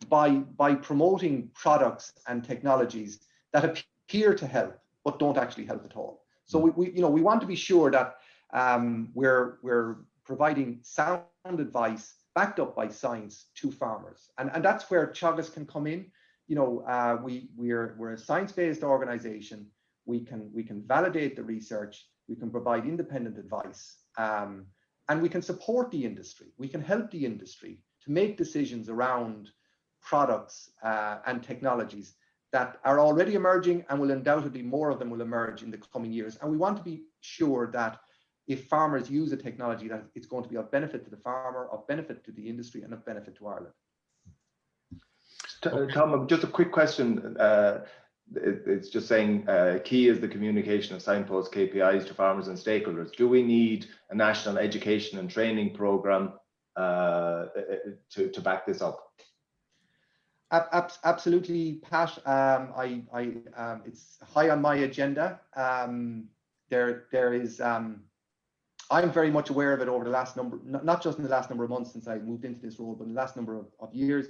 by promoting products and technologies that appear to help but don't actually help at all. So we want to be sure that we're providing sound advice backed up by science to farmers, and that's where Teagasc can come in. You know, we're a science-based organization. We can validate the research. We can provide independent advice, and we can support the industry. We can help the industry to make decisions around products and technologies that are already emerging, and will undoubtedly more of them will emerge in the coming years. And we want to be sure that if farmers use a technology, that it's going to be of benefit to the farmer, of benefit to the industry, and of benefit to Ireland. Tom, just a quick question. It's just saying key is the communication of Signpost KPIs to farmers and stakeholders. Do we need a national education and training program to back this up? Absolutely, Pat. It's high on my agenda. There is. I'm very much aware of it over the last not just in the last number of months since I moved into this role, but in the last number of years.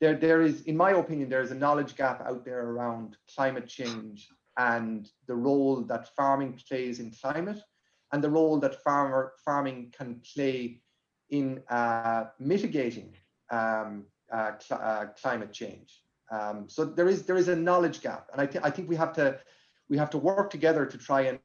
There is, in my opinion, there is a knowledge gap out there around climate change and the role that farming plays in climate, and the role that farming can play in mitigating climate change. So there is a knowledge gap, and I think we have to work together to try and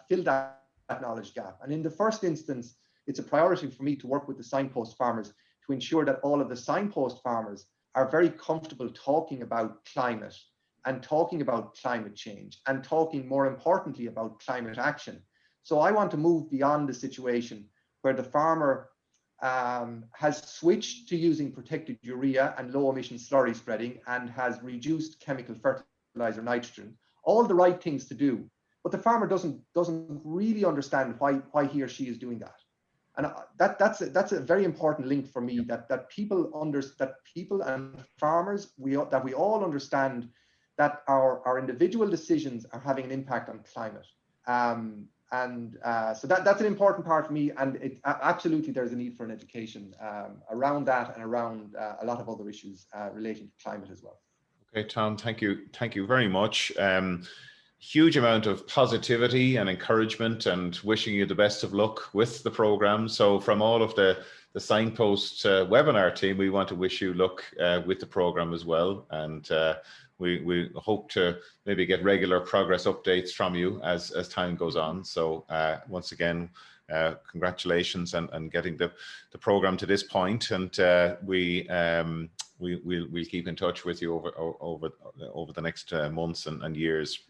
fill that knowledge gap. And in the first instance, it's a priority for me to work with the Signpost farmers to ensure that all of the Signpost farmers are very comfortable talking about climate and talking about climate change and talking, more importantly, about climate action. So I want to move beyond the situation where the farmer has switched to using protected urea and low emission slurry spreading and has reduced chemical fertilizer nitrogen, all the right things to do, but the farmer doesn't really understand why he or she is doing that. And that's a very important link for me, that people and farmers, we all understand that our individual decisions are having an impact on climate. So that's an important part for me, and absolutely there's a need for an education around that and around a lot of other issues relating to climate as well. Okay, Tom, thank you very much. Huge amount of positivity and encouragement, and wishing you the best of luck with the program. So from all of the Signpost webinar team, we want to wish you luck with the program as well. And we hope to maybe get regular progress updates from you as time goes on. So once again, congratulations on getting the program to this point, and we'll keep in touch with you over the next months and years.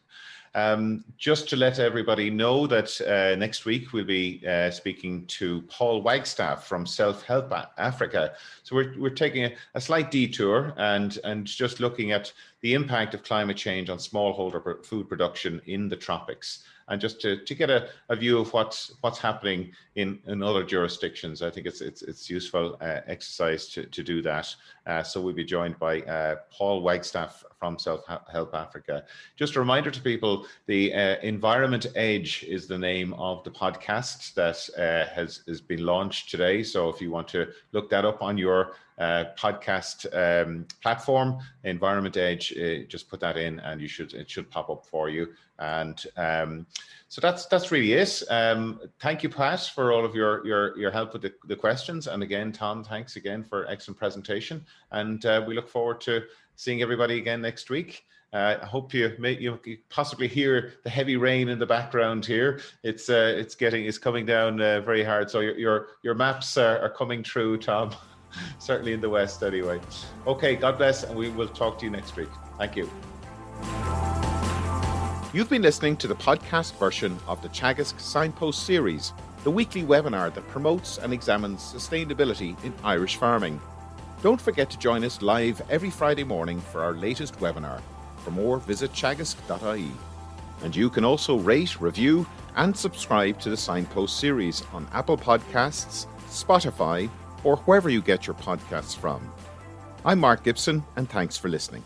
Just to let everybody know that next week we'll be speaking to Paul Wagstaff from Self-Help Africa. So we're taking a slight detour and just looking at the impact of climate change on smallholder food production in the tropics, and just to get a view of what's happening in other jurisdictions. I think it's useful exercise to do that. So we'll be joined by Paul Wagstaff from Self-Help Africa. Just a reminder to people, the Environment Edge is the name of the podcast that has been launched today. So if you want to look that up on your podcast platform, Environment Edge, just put that in and it should pop up for you. And so that's really it. Thank you, Pat, for all of your help with the questions. And again, Tom, thanks again for excellent presentation. And we look forward to seeing everybody again next week. I hope you possibly hear the heavy rain in the background here. It's coming down very hard. So your maps are coming through, Tom. Certainly in the west anyway. Okay, God bless, and we will talk to you next week. Thank you. You've been listening to the podcast version of the Teagasc Signpost series, the weekly webinar that promotes and examines sustainability in Irish farming. Don't forget to join us live every Friday morning for our latest webinar. For more, visit teagasc.ie. And you can also rate, review, and subscribe to the Signpost series on Apple Podcasts, Spotify, or wherever you get your podcasts from. I'm Mark Gibson, and thanks for listening.